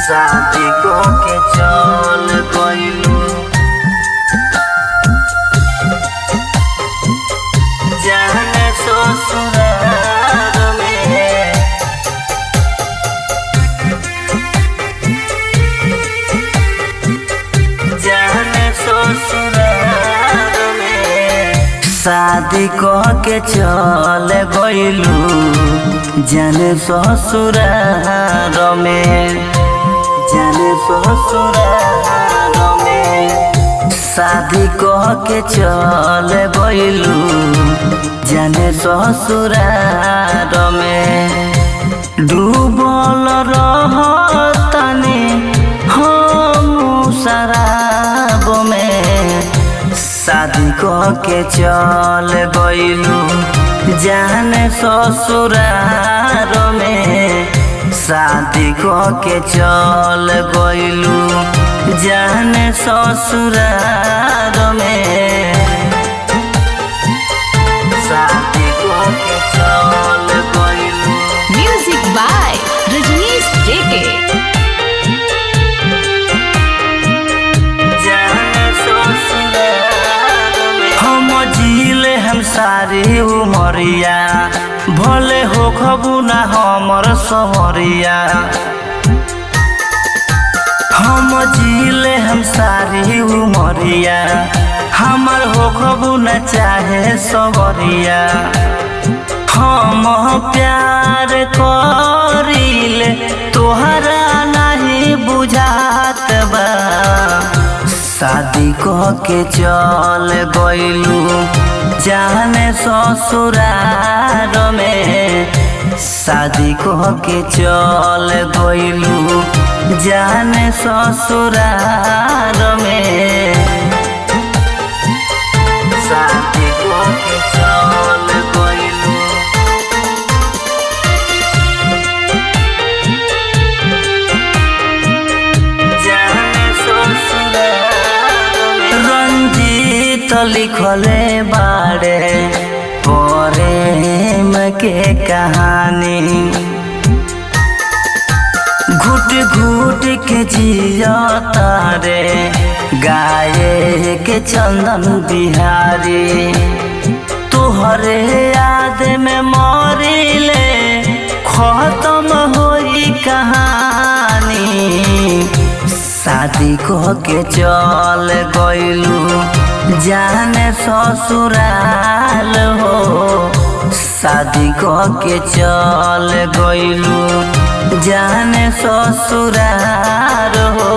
शादी को के चल गइलू जाने ससुराल में। जाने ससुराल में शादी को के चल गइलू जाने ससुराल में। जाने ससुराल में शादी कह के चल गइलू जाने ससुराल में। डूबल रहतनी हम शराब में शादी कह के चल गइलू जाने ससुराल में। शादी को के चल गइलू जाने ससुराल में। शादी को के चल गइलू। म्यूजिक बाय रजनीश जेके। जाने ससुराल में हम जीले हम सारी उमरिया भले हो खबू ना हमर सहरिया। हम जीले हम सारी उमरिया हमर हो खबू न चाहे सबरिया। हम प्यार करिले तोहरा नहीं बुझात बा शादी कह के चल गइलू जाने ससुराल में। शादी कह के चल गइलू जाने ससुराल में। शादी कह के चल गइलू जाने ससुराल में। रंजीत लिखले बाड़े प्रेम के कहानी घुट घुट के जिया तारे गाये के चंदन बिहारी। तोहरे याद में मरिले खत्म होई कहानी। शादी कह के चल गइलू जाने ससुराल हो। शादी कह के चल गइलू जाने ससुराल हो।